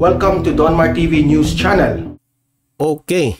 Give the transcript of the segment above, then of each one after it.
Welcome to Donmar TV News Channel. Okay.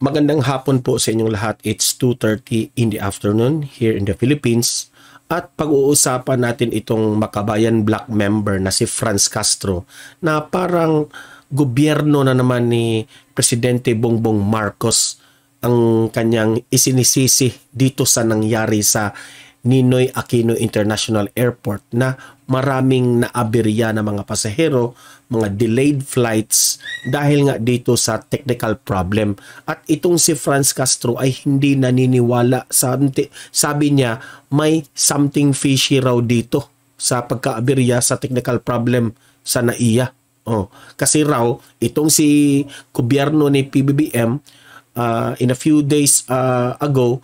Magandang hapon po sa inyong lahat. It's 2:30 in the afternoon here in the Philippines. At pag-uusapan natin itong Makabayan Black member na si Franz Castro na parang gobyerno na naman ni Presidente Bongbong Marcos ang kanyang isinisisi dito sa nangyari sa Ninoy Aquino International Airport na maraming naaberya na mga pasahero, mga delayed flights dahil nga dito sa technical problem. At itong si Franz Castro ay hindi naniniwala. Sabi niya may something fishy raw dito sa pagkaaberya sa technical problem sa NAIA. Kasi raw itong si gobyerno ni PBBM in a few days ago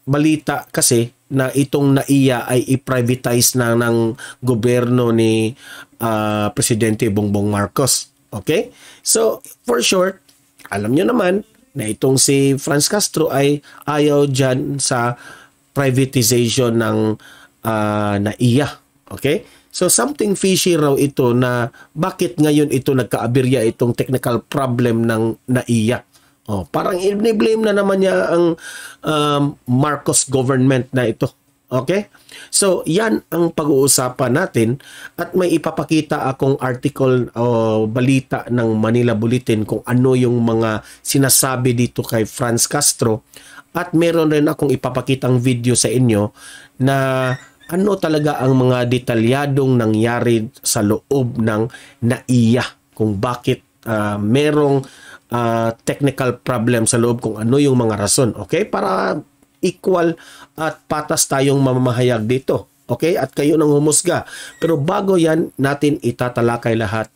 balita kasi na itong NAIA ay i-privatize na ng gobyerno ni Presidente Bongbong Marcos. Okay? So, for short, alam nyo naman na itong si Franz Castro ay ayaw dyan sa privatization ng NAIA. Okay? So, something fishy raw ito na bakit ngayon ito nagkaaberya itong technical problem ng NAIA. Parang i-blame na naman niya ang Marcos government na ito. Okay? So, yan ang pag-uusapan natin at may ipapakita akong article o balita ng Manila Bulletin kung ano yung mga sinasabi dito kay Franz Castro at meron rin akong ipapakitang video sa inyo na ano talaga ang mga detalyadong nangyari sa loob ng NAIA kung bakit merong technical problem sa loob kung ano yung mga rason. Okay? Para equal at patas tayong mamamahayag dito. Okay? At kayo nang humusga. Pero bago yan natin itatalakay lahat,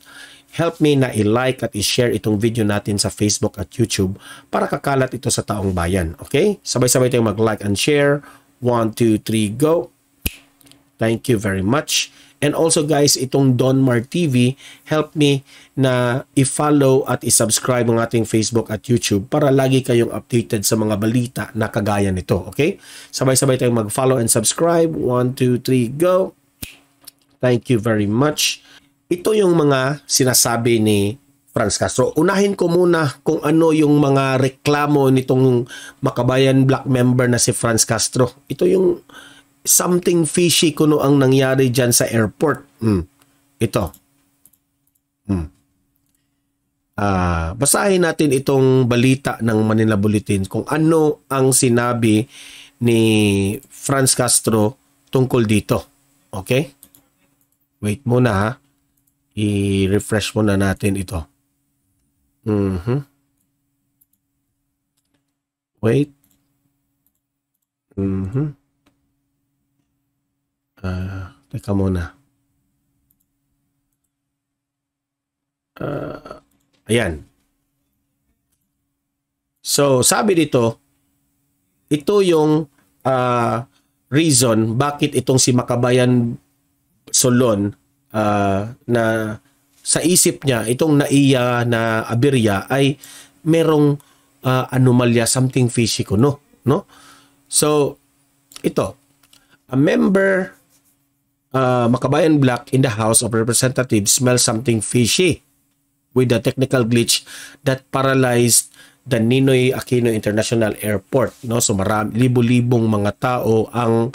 help me na i-like at i-share itong video natin sa Facebook at YouTube para kakalat ito sa taong bayan. Okay? Sabay-sabay tayong mag-like and share. 1, 2, 3, go! Thank you very much. And also guys, itong Donmar TV, help me na i-follow at i-subscribe ang ating Facebook at YouTube para lagi kayong updated sa mga balita na kagaya nito. Okay? Sabay-sabay tayong mag-follow and subscribe. 1, 2, 3, go! Thank you very much. Ito yung mga sinasabi ni Franz Castro. Unahin ko muna kung ano yung mga reklamo nitong Makabayan Black member na si Franz Castro. Ito yung something fishy kuno ang nangyari dyan sa airport. Ito. Basahin natin itong balita ng Manila Bulletin kung ano ang sinabi ni Franz Castro tungkol dito. Okay? Wait muna ha. I-refresh muna natin ito. Wait. Teka muna. Ayan. So, sabi dito, ito yung reason bakit itong si Makabayan Solon na sa isip niya, itong NAIA na aberya ay merong anomalya, something fishy kuno, no? So, ito, a member Makabayan Black in the House of Representatives smells something fishy with a technical glitch that paralyzed the Ninoy Aquino International Airport. No? So libo-libong mga tao ang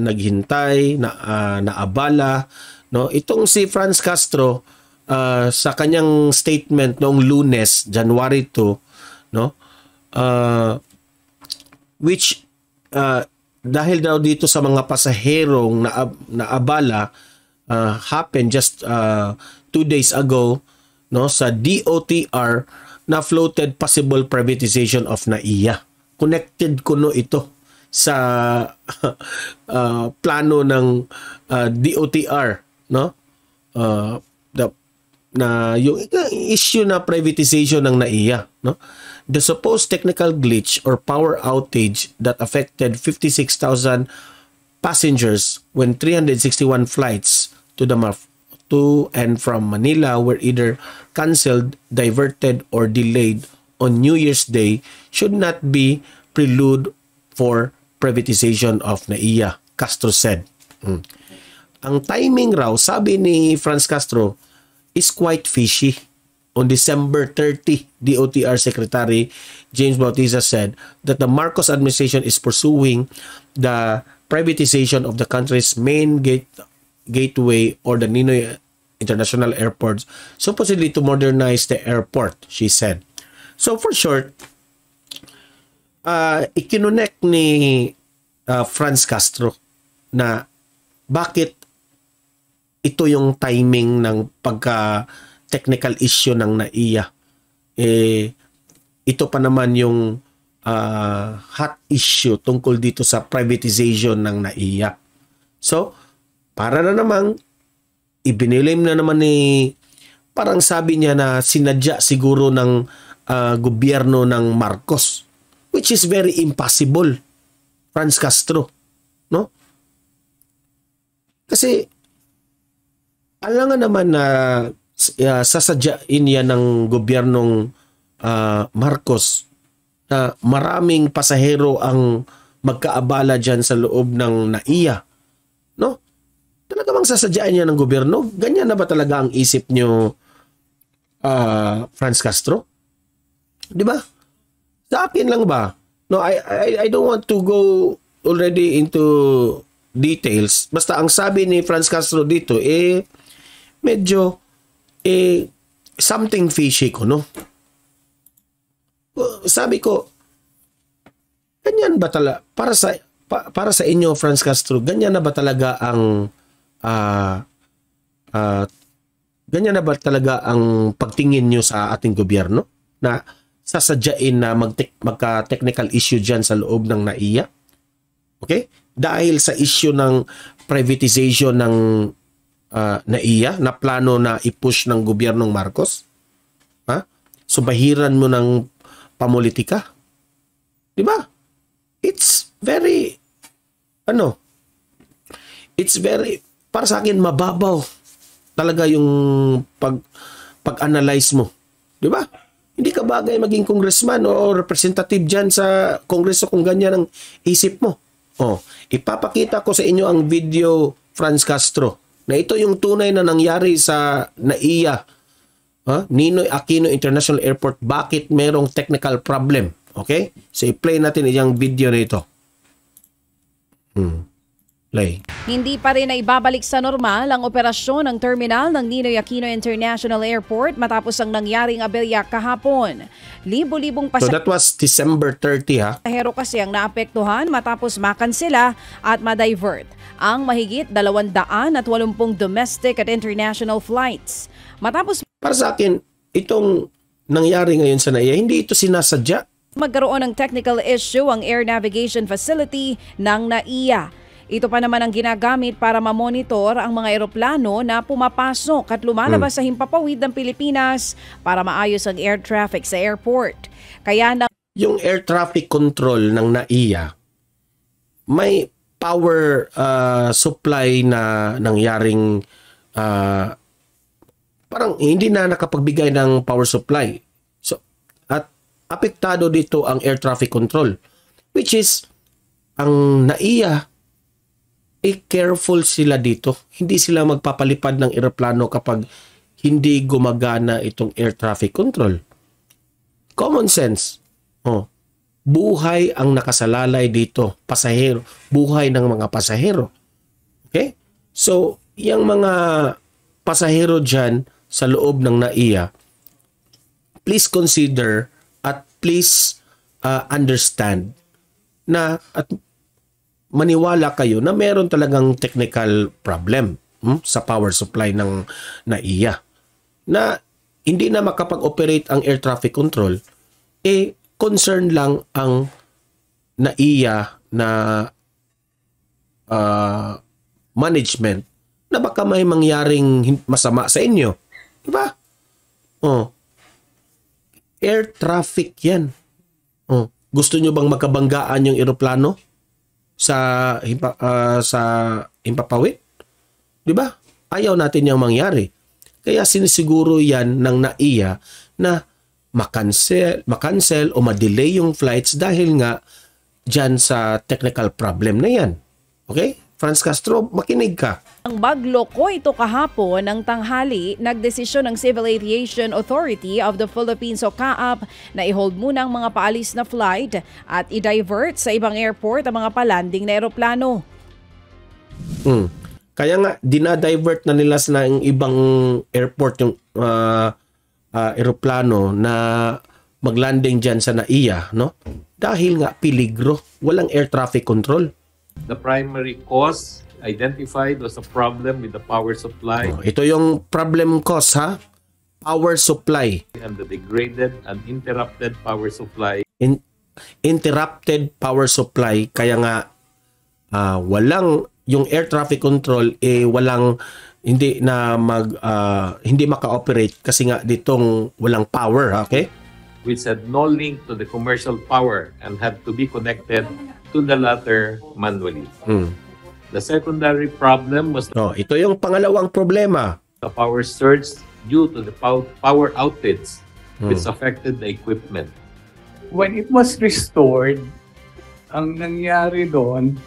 naghintay, naabala. No? Itong si Franz Castro sa kanyang statement noong Lunes, January 2, no? Which dahil daw dito sa mga pasaherong naabala happened just 2 days ago, no, sa DOTR na floated possible privatization of NAIA. Connected kuno ito sa plano ng DOTR, no? Na yung issue na privatization ng NAIA, no? The supposed technical glitch or power outage that affected 56,000 passengers when 361 flights to and from Manila were either canceled, diverted, or delayed on New Year's Day should not be prelude for privatization of NAIA, Castro said. Ang timing raw, sabi ni Franz Castro, is quite fishy. On December 30, DOTR Secretary James Bautista said that the Marcos administration is pursuing the privatization of the country's main gateway or the Ninoy International Airport, supposedly to modernize the airport, she said. So for short, ikinonect ni Franz Castro na bakit ito yung timing ng pagka-technical issue ng NAIA. Ito pa naman yung hot issue tungkol dito sa privatization ng NAIA. So, para na namang ibinilim na naman parang sabi niya na sinadya siguro ng gobyerno ng Marcos, which is very impossible, Franz Castro, no? Kasi alam nga naman na sasadyain yan ng gobyernong Marcos na maraming pasahero ang magkaabala dyan sa loob ng NAIA, no? Talaga bang sasadyain niya ng gobyerno? Ganyan na ba talaga ang isip nyo, Franz Castro? Di ba? Sa akin lang ba? No, I don't want to go already into details. Basta ang sabi ni Franz Castro dito, medyo, something fishy ko, no? Sabi ko, ganyan ba talaga, para sa inyo, Franz Castro, ganyan na ba talaga ang, ganyan na ba talaga ang pagtingin nyo sa ating gobyerno? Na sasadyain na magka-technical issue dyan sa loob ng NAIA? Okay? Dahil sa issue ng privatization ng NAIA, na plano na i-push ng gobyernong Marcos? Ha? So, bahiran mo ng pamulitika? Di ba? It's very, it's very, para sa akin, mababaw talaga yung pag-analyze mo. Di ba? Hindi ka bagay maging congressman o representative dyan sa kongreso kung ganyan ang isip mo. Ipapakita ko sa inyo ang video, Franz Castro, na ito yung tunay na nangyari sa NAIA, Ninoy Aquino International Airport, bakit merong technical problem. Okay? So, i-play natin yung video na ito. Play. Hindi pa rin na ibabalik sa normal ang operasyon ng terminal ng Ninoy Aquino International Airport matapos ang nangyaring aberya kahapon. Libo-libong So that was December 30, ha? pasahero kasi ang naapektuhan matapos makansela at ma-divert ang mahigit 280 domestic at international flights. Matapos Para sa akin, itong nangyari ngayon sa NAIA, hindi ito sinasadya. magkaroon ng technical issue ang air navigation facility ng NAIA. Ito pa naman ang ginagamit para mamonitor ang mga eroplano na pumapasok at lumalabas sa himpapawid ng Pilipinas para maayos ang air traffic sa airport. Kaya Yung air traffic control ng NAIA, may power supply na nangyaring parang hindi na nakapagbigay ng power supply. So, at apektado dito ang air traffic control, which is ang NAIA, careful sila dito. Hindi sila magpapalipad ng eroplano kapag hindi gumagana itong air traffic control. Common sense. Buhay ang nakasalalay dito. Pasahero. Buhay ng mga pasahero. Okay? So, yung mga pasahero dyan sa loob ng NAIA, please consider at please understand na at maniwala kayo na meron talagang technical problem sa power supply ng NAIA. Na hindi na makapag-operate ang air traffic control, concern lang ang NAIA na management na baka may mangyaring masama sa inyo. Diba? Air traffic yan. Gusto nyo bang magkabanggaan yung eroplano sa himpapawid? Di ba? Ayaw natin yung mangyari. Kaya sinisiguro yan ng NAIA na makancel o ma-delay yung flights dahil nga dyan sa technical problem na yan. Okay? Franz Castro, makinig ka. Ang bagloko ito kahapon ng tanghali, nagdesisyon ng Civil Aviation Authority of the Philippines o CAAP na i-hold muna ang mga paalis na flight at i-divert sa ibang airport ang mga palanding na eroplano. Kaya nga, dinadivert na nila sa ibang airport yung aeroplano na maglanding dyan sa NAIA, no? Dahil nga peligro, walang air traffic control. The primary cause identified was a problem with the power supply Ito yung problem cause, ha? Power supply. and the degraded and interrupted power supply. Interrupted power supply. Kaya nga, walang, yung air traffic control, walang, hindi maka-operate kasi nga ditong walang power, okay? Which had no link to the commercial power and had to be connected to the latter manually. The secondary problem was Ito yung pangalawang problema. the power surge due to the power outage which affected the equipment. When it was restored, ang nangyari doon,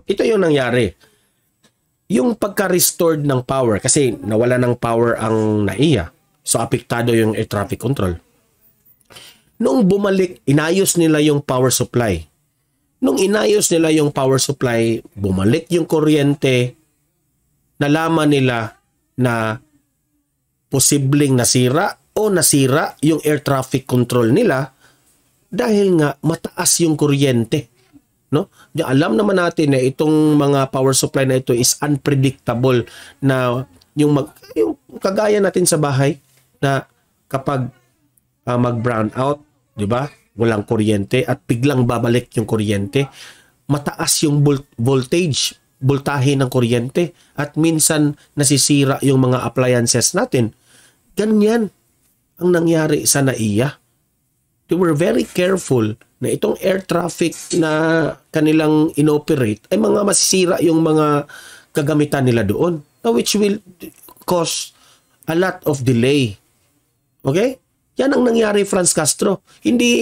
Ito yung nangyari. Yung pagka-restored ng power, kasi nawala ng power ang NAIA, so apektado yung air traffic control. Nung bumalik, inayos nila yung power supply. Nung inayos nila yung power supply, bumalik yung kuryente, nalaman nila na posibleng nasira o nasira yung air traffic control nila dahil nga mataas yung kuryente. No? Alam naman natin na itong mga power supply na ito is unpredictable, na yung kagaya natin sa bahay na kapag mag-brown out, di ba? Walang kuryente at biglang babalik yung kuryente. Mataas yung voltahe ng kuryente at minsan nasisira yung mga appliances natin. Ganyan ang nangyari sa NAIA. They were very careful na itong air traffic na kanilang inoperate ay mga masisira yung mga kagamitan nila doon, which will cause a lot of delay. Okay? Yan ang nangyari, Franz Castro. Hindi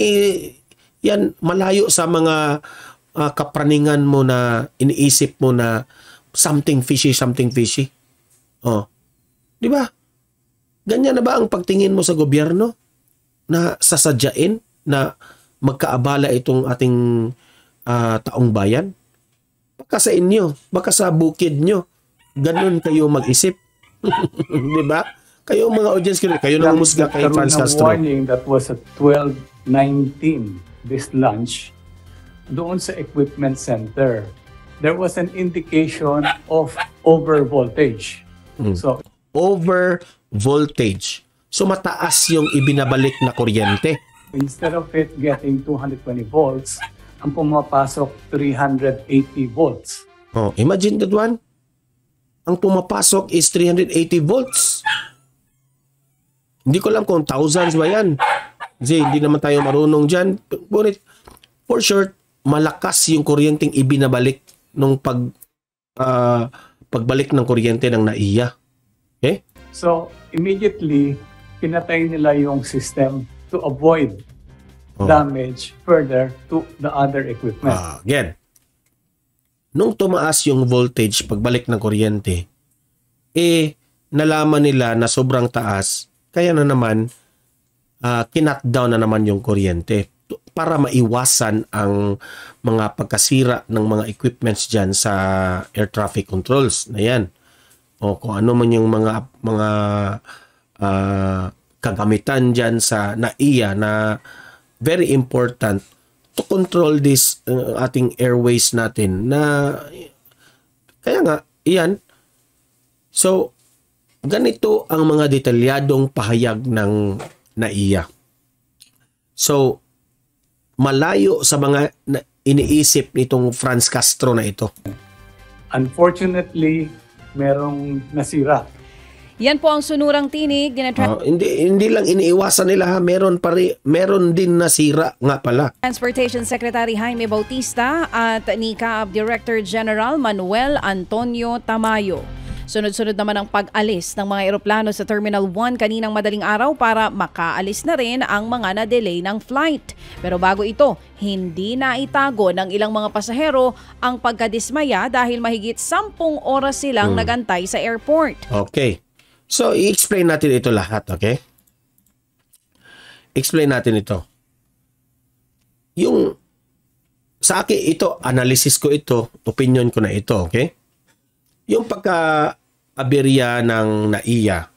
yan malayo sa mga kapraningan mo na iniisip mo na something fishy. Di ba? Ganyan na ba ang pagtingin mo sa gobyerno na sasadyain na magkaabala itong ating taong bayan? Baka sa inyo, baka sa bukid nyo, ganun kayo mag-isip. Di ba? Kayo mga audience, kayo nang musga kay Franz Castro. warning that was at 12:19 this lunch doon sa equipment center. There was an indication of over voltage. So Over voltage. So mataas yung ibinabalik na kuryente. instead of it getting 220 volts, ang pumapasok 380 volts. Imagine that one. Ang pumapasok is 380 volts. Hindi ko alam kung thousands ba yan. Kasi hindi naman tayo marunong dyan. Ngunit, for sure, malakas yung kuryenteng ibinabalik nung pagbalik ng kuryente ng NAIA. Okay? So immediately, pinatay nila yung system to avoid damage further to the other equipment. Again, nung tumaas yung voltage pagbalik ng kuryente, nalaman nila na sobrang taas, kaya na naman, kinut down na naman yung kuryente para maiwasan ang mga pagkasira ng mga equipments dyan sa air traffic controls na yan. O kung ano man yung mga kagamitan dyan sa NAIA na very important to control this ating airways natin na kaya nga, iyan. So, ganito ang mga detalyadong pahayag ng NAIA. So, malayo sa mga iniisip nitong Franz Castro na ito. Unfortunately, merong nasira. Yan po ang sunurang tinig. Hindi lang iniiwasan nila, ha, meron din nasira nga pala. Transportation Secretary Jaime Bautista at ni CAAP Director General Manuel Antonio Tamayo. Sunod-sunod naman ang pag-alis ng mga eroplano sa Terminal 1 kaninang madaling araw para makaalis na rin ang mga na-delay ng flight. Pero bago ito, hindi na itago ng ilang mga pasahero ang pagkadismaya dahil mahigit 10 oras silang nagantay sa airport. Okay. So, i-explain natin ito lahat, okay? Explain natin ito. Yung sa akin ito, analysis ko ito, opinion ko na ito, okay? Yung pagka-aberya ng NAIA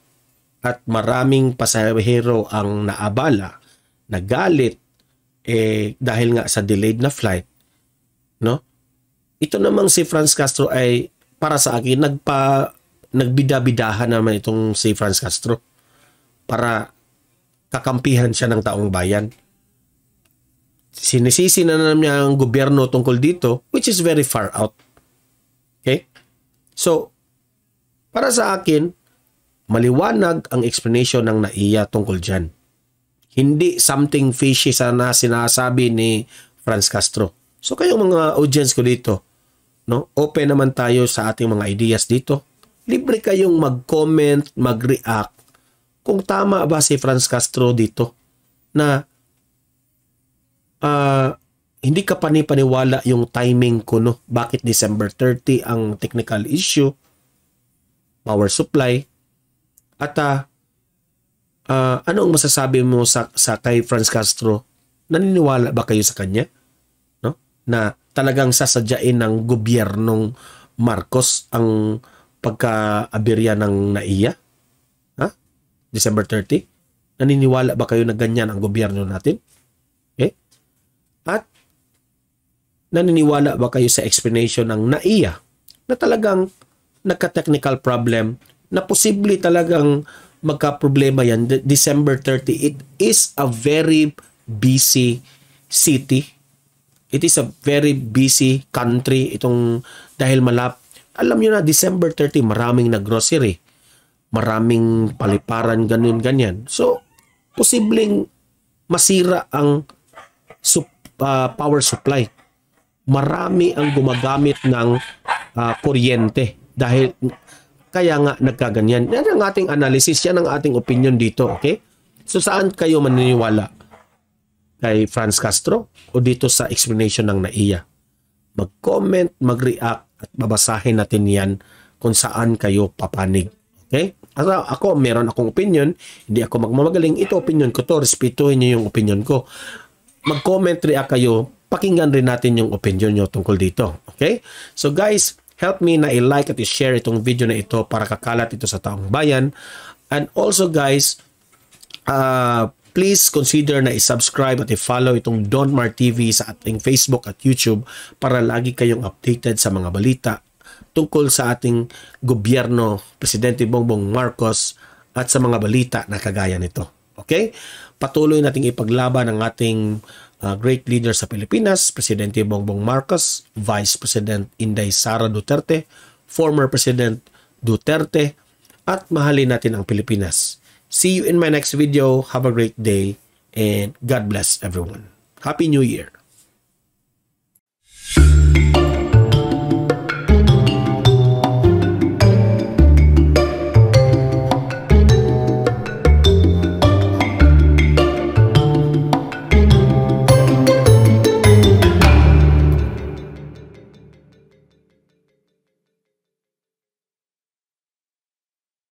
at maraming pasahero ang naabala, nagalit dahil nga sa delayed na flight, no? Ito namang si Franz Castro ay para sa akin nagbida-bidahan naman itong si Franz Castro para kakampihan siya ng taong bayan. Sinisisi na niya ang gobyerno tungkol dito, which is very far out. Okay? So, para sa akin, maliwanag ang explanation ng NAIA tungkol dyan. Hindi something fishy sana sinasabi ni Franz Castro. So, kayong mga audience ko dito, no? Open naman tayo sa ating mga ideas dito. Libre kayong mag-comment, mag-react kung tama ba si Franz Castro dito na hindi ka panipaniwala yung timing ko, no? Bakit December 30 ang technical issue, power supply, at anong masasabi mo sa kay Franz Castro? Naniniwala ba kayo sa kanya? No? Na talagang sasadyain ng gobyernong Marcos ang pagka-aberya ng NAIA? December 30? Naniniwala ba kayo na ganyan ang gobyerno natin? Okay? At naniniwala ba kayo sa explanation ng NAIA na talagang nagka-technical problem na posible talagang magka-problema yan December 30? It is a very busy city. It is a very busy country itong dahil alam nyo na December 30 maraming nag-grocery. Maraming paliparan, ganyan. So, posibleng masira ang power supply. Marami ang gumagamit ng kuryente dahil kaya nga nagkaganyan. Yan ang ating analysis, yan ang ating opinion dito, okay? So, saan kayo maniniwala? Kay Franz Castro o dito sa explanation ng NAIA? Mag-comment, mag-react at babasahin natin yan kung saan kayo papanig. Okay? Ako, meron akong opinion. Hindi ako magmamagaling. Ito, opinion ko to. Respetuhin niyo yung opinion ko. Mag-comment, react kayo. Pakinggan rin natin yung opinion nyo tungkol dito. Okay? So guys, help me na i-like at i-share itong video na ito para kakalat ito sa taong bayan. And also guys, please consider na i-subscribe at i-follow itong Don Mar TV sa ating Facebook at YouTube para lagi kayong updated sa mga balita tungkol sa ating gobyerno, Presidente Bongbong Marcos, at sa mga balita na kagaya nito. Okay? Patuloy nating ipaglaban ang ating great leader sa Pilipinas, Presidente Bongbong Marcos, Vice President Inday Sara Duterte, former President Duterte, at mahalin natin ang Pilipinas. See you in my next video. Have a great day and God bless everyone. Happy New Year!